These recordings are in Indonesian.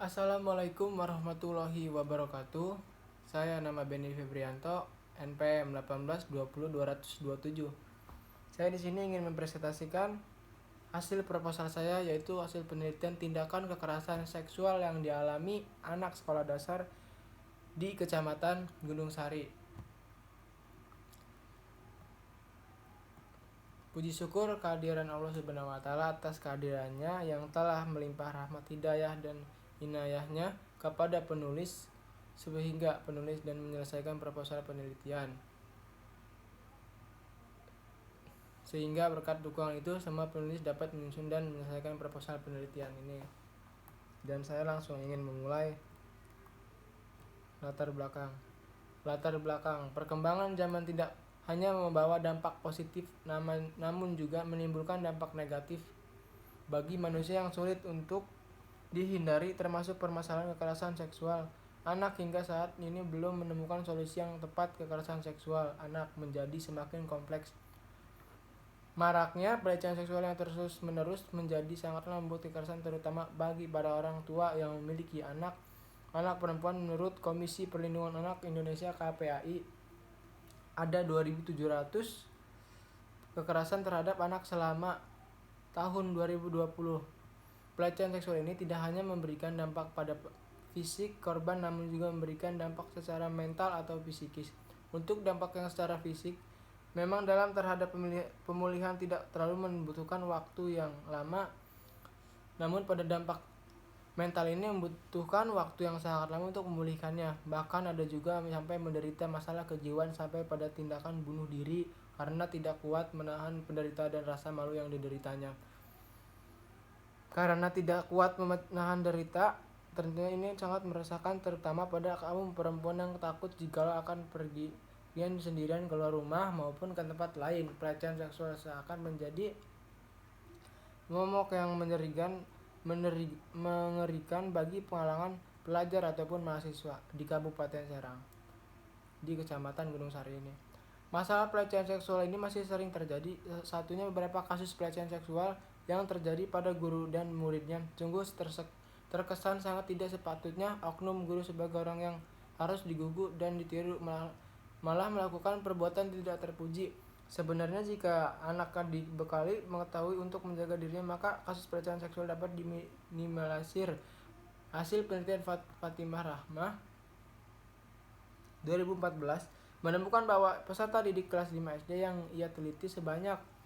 Assalamualaikum warahmatullahi wabarakatuh. Saya nama Benny Febrianto, NPM 1820227. Saya di sini ingin mempresentasikan hasil proposal saya, yaitu hasil penelitian tindakan kekerasan seksual yang dialami anak sekolah dasar di Kecamatan Gunung Sari. Puji syukur kehadiran Allah Subhanahu wa taala atas kehadirannya yang telah melimpah rahmat hidayah dan inayahnya kepada penulis sehingga penulis dan menyelesaikan proposal penelitian. Sehingga berkat dukungan itu semua penulis dapat menyusun dan menyelesaikan proposal penelitian ini. Dan saya langsung ingin memulai latar belakang. Perkembangan zaman tidak hanya membawa dampak positif namun juga menimbulkan dampak negatif bagi manusia yang sulit untuk dihindari, termasuk permasalahan kekerasan seksual anak. Hingga saat ini belum menemukan solusi yang tepat. Kekerasan seksual anak menjadi semakin kompleks. Maraknya pelecehan seksual yang terus-menerus menjadi sangatlah membuat kekerasan, terutama bagi para orang tua yang memiliki anak perempuan. Menurut Komisi Perlindungan Anak Indonesia (KPAI), ada 2.700 kekerasan terhadap anak selama tahun 2020. Pelecehan seksual ini tidak hanya memberikan dampak pada fisik korban namun juga memberikan dampak secara mental atau psikis. Untuk dampak yang secara fisik, memang dalam terhadap pemulihan tidak terlalu membutuhkan waktu yang lama, namun pada dampak mental ini membutuhkan waktu yang sangat lama untuk memulihkannya. Bahkan ada juga sampai menderita masalah kejiwaan sampai pada tindakan bunuh diri karena tidak kuat menahan penderitaan dan rasa malu yang dideritanya. Karena tidak kuat menahan derita, tentunya ini sangat merasakan, terutama pada kaum perempuan yang takut jikalau akan pergi sendirian keluar rumah maupun ke tempat lain. Pelecehan seksual seakan menjadi momok yang mengerikan bagi penghalangan pelajar ataupun mahasiswa di Kabupaten Serang, di Kecamatan Gunung Sari ini. Masalah pelecehan seksual ini masih sering terjadi. Satunya beberapa kasus pelecehan seksual yang terjadi pada guru dan muridnya. Sungguh terkesan sangat tidak sepatutnya oknum guru sebagai orang yang harus digugu dan ditiru malah melakukan perbuatan tidak terpuji. Sebenarnya jika anak dibekali mengetahui untuk menjaga dirinya, maka kasus pelecehan seksual dapat diminimalisir. Hasil penelitian Fatimah Rahmah 2014 menemukan bahwa peserta didik kelas 5 SD yang ia teliti sebanyak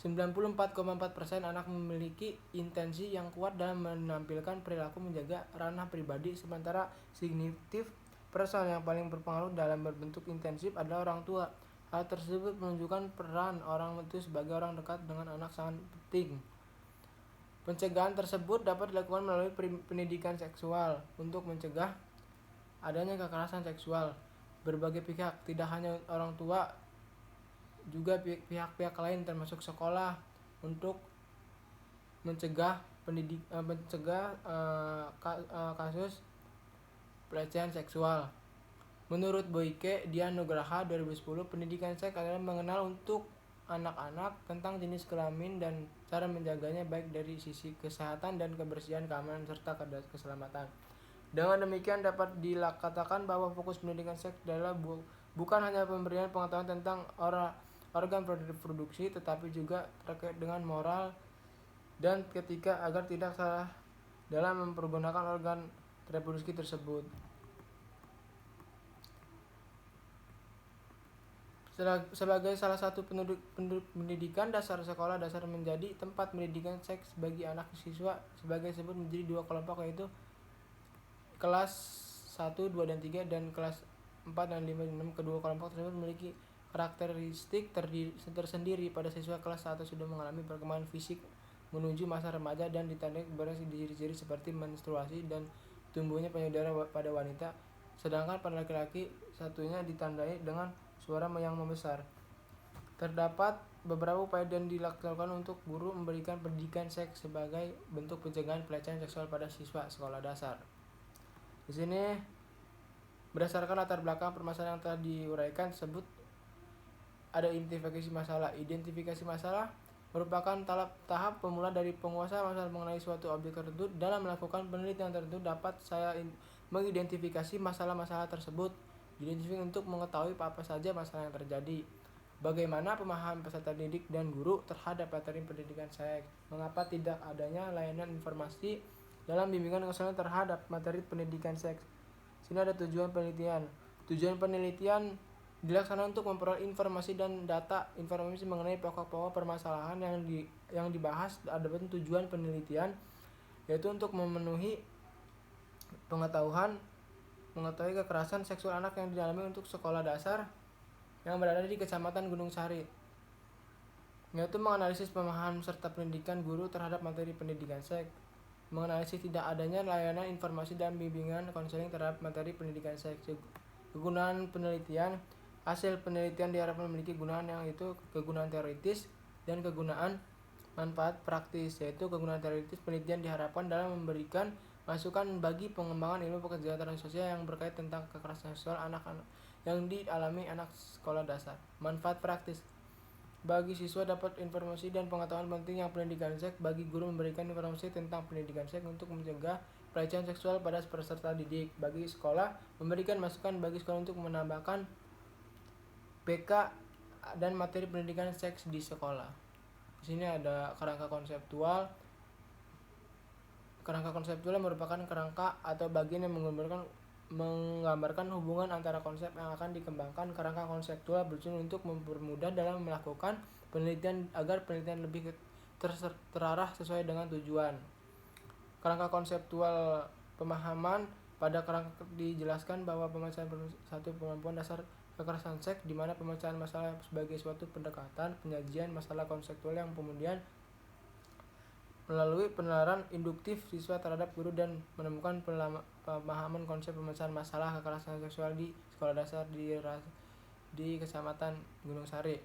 94,4% anak memiliki intensi yang kuat dalam menampilkan perilaku menjaga ranah pribadi, sementara signifikan person yang paling berpengaruh dalam berbentuk intensif adalah orang tua. Hal tersebut menunjukkan peran orang tua sebagai orang dekat dengan anak sangat penting. Pencegahan tersebut dapat dilakukan melalui pendidikan seksual untuk mencegah adanya kekerasan seksual. Berbagai pihak, tidak hanya orang tua, juga pihak-pihak lain termasuk sekolah, untuk mencegah kasus pelecehan seksual. Menurut Boyke Dianugraha 2010, pendidikan seks adalah mengenal untuk anak-anak tentang jenis kelamin dan cara menjaganya baik dari sisi kesehatan dan kebersihan, keamanan, serta keselamatan. Dengan demikian dapat dikatakan bahwa fokus pendidikan seks adalah bukan hanya pemberian pengetahuan tentang organ reproduksi, tetapi juga terkait dengan moral dan etika agar tidak salah dalam mempergunakan organ reproduksi tersebut. Sebagai salah satu pendidikan dasar, sekolah dasar menjadi tempat pendidikan seks bagi anak siswa sebagai disebut menjadi dua kelompok, yaitu kelas 1, 2, dan 3 dan kelas 4 dan 5 dan 6. Kedua kelompok tersebut memiliki karakteristik tersendiri. Pada siswa kelas 1 sudah mengalami perkembangan fisik menuju masa remaja dan ditandai berbagai ciri-ciri seperti menstruasi dan tumbuhnya payudara pada wanita, sedangkan pada laki-laki satunya ditandai dengan suara yang membesar. Terdapat beberapa upaya yang dilakukan untuk guru memberikan pendidikan seks sebagai bentuk pencegahan pelecehan seksual pada siswa sekolah dasar. Di sini berdasarkan latar belakang permasalahan yang telah diuraikan tersebut, ada identifikasi masalah. Identifikasi masalah merupakan tahap pemula dari penguasa masalah mengenai suatu objek tertentu. Dalam melakukan penelitian tertentu dapat saya mengidentifikasi masalah-masalah tersebut, diidentifikasi untuk mengetahui apa saja masalah yang terjadi. Bagaimana pemahaman peserta didik dan guru terhadap materi pendidikan seks? Mengapa tidak adanya layanan informasi dalam bimbingan konseling terhadap materi pendidikan seks? Sini ada tujuan penelitian. Tujuan penelitian dilaksanakan untuk memperoleh informasi dan data informasi mengenai pokok-pokok permasalahan yang dibahas. Adapun tujuan penelitian yaitu untuk memenuhi mengetahui kekerasan seksual anak yang dialami untuk sekolah dasar yang berada di Kecamatan Gunung Sari, yaitu menganalisis pemahaman serta pendidikan guru terhadap materi pendidikan seks, menganalisis tidak adanya layanan informasi dan bimbingan konseling terhadap materi pendidikan seks. Kegunaan penelitian. Hasil penelitian diharapkan memiliki gunaan yang itu kegunaan teoritis dan kegunaan manfaat praktis, yaitu kegunaan teoritis penelitian diharapkan dalam memberikan masukan bagi pengembangan ilmu kesejahteraan sosial yang berkait tentang kekerasan seksual anak-anak yang dialami anak sekolah dasar. Manfaat praktis. Bagi siswa dapat informasi dan pengetahuan penting yang pendidikan seks. Bagi guru memberikan informasi tentang pendidikan seks untuk mencegah pelecehan seksual pada peserta didik. Bagi sekolah memberikan masukan bagi sekolah untuk menambahkan BK dan materi pendidikan seks di sekolah. Di sini ada kerangka konseptual. Kerangka konseptual merupakan kerangka atau bagian yang menggambarkan hubungan antara konsep yang akan dikembangkan. Kerangka konseptual bertujuan untuk mempermudah dalam melakukan penelitian agar penelitian lebih terarah sesuai dengan tujuan. Kerangka konseptual pemahaman. Pada kerangka dijelaskan bahwa pemecahan satu kemampuan dasar kekerasan seks, di mana pemecahan masalah sebagai suatu pendekatan penyajian masalah konseptual yang kemudian melalui penalaran induktif siswa terhadap guru dan menemukan pemahaman konsep pemecahan masalah kekerasan seksual di sekolah dasar di Kecamatan Gunung Sari.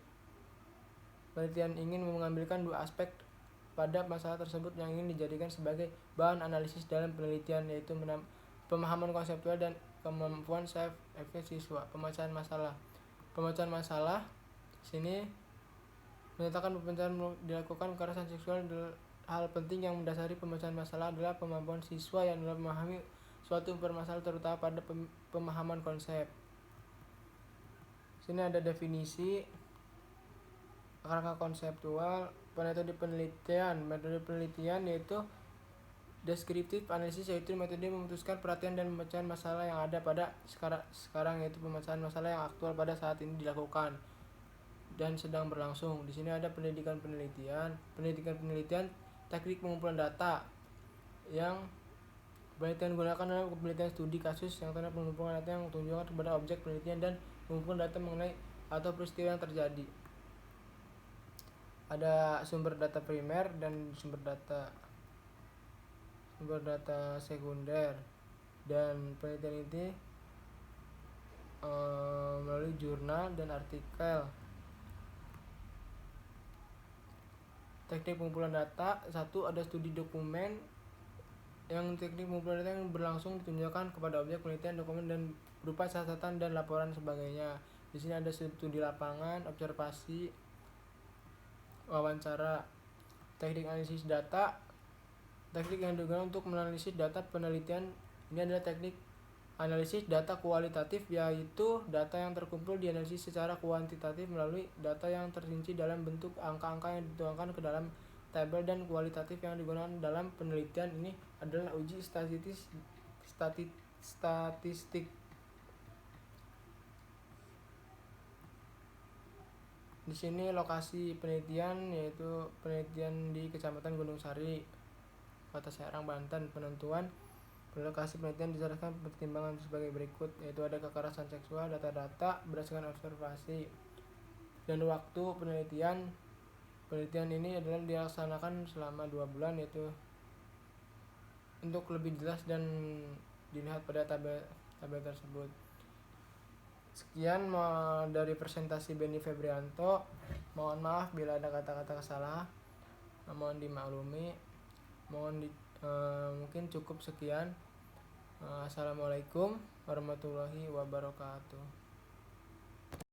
Penelitian ingin mengambilkan dua aspek pada masalah tersebut yang ingin dijadikan sebagai bahan analisis dalam penelitian, yaitu pemahaman konseptual dan kemampuan self-efek siswa. Pemecahan masalah sini menyatakan pemecahan dilakukan kekerasan seksual. Hal penting yang mendasari pemecahan masalah adalah kemampuan siswa yang dalam memahami suatu permasalahan, terutama pada pemahaman konsep. Sini ada definisi kerangka konseptual. Metode penelitian yaitu deskriptif analisis, yaitu metode memutuskan perhatian dan pemecahan masalah yang ada pada sekarang, yaitu pemecahan masalah yang aktual pada saat ini dilakukan dan sedang berlangsung. Di sini ada pendidikan penelitian, teknik pengumpulan data yang penelitian gunakan dalam penelitian studi kasus yang terkait pengumpulan data yang menunjukkan kepada objek penelitian dan pengumpulan data mengenai atau peristiwa yang terjadi. Ada sumber data primer dan sumber data sekunder, dan penelitian ini melalui jurnal dan artikel. Teknik pengumpulan data. Satu, ada studi dokumen, yang teknik pengumpulan data yang berlangsung ditunjukkan kepada objek penelitian dokumen dan berupa catatan dan laporan sebagainya. Di sini ada studi lapangan, observasi, wawancara. Teknik analisis data. Teknik yang digunakan untuk menganalisis data penelitian ini adalah teknik analisis data kualitatif, yaitu data yang terkumpul dianalisis secara kuantitatif melalui data yang terrinci dalam bentuk angka-angka yang dituangkan ke dalam tabel, dan kualitatif yang digunakan dalam penelitian ini adalah uji statistik. Di sini lokasi penelitian yaitu penelitian di Kecamatan Gunung Sari, Kota Serang, Banten. Penentuan lokasi penelitian disarankan pertimbangan sebagai berikut, yaitu ada kekerasan seksual, data-data berdasarkan observasi, dan waktu penelitian. Penelitian ini adalah dilaksanakan selama 2 bulan, yaitu untuk lebih jelas dan dilihat pada tabel tersebut. Sekian dari presentasi Benny Febrianto. Mohon maaf bila ada kata-kata kesalahan, mohon dimaklumi. Mungkin cukup sekian. Assalamualaikum warahmatullahi wabarakatuh.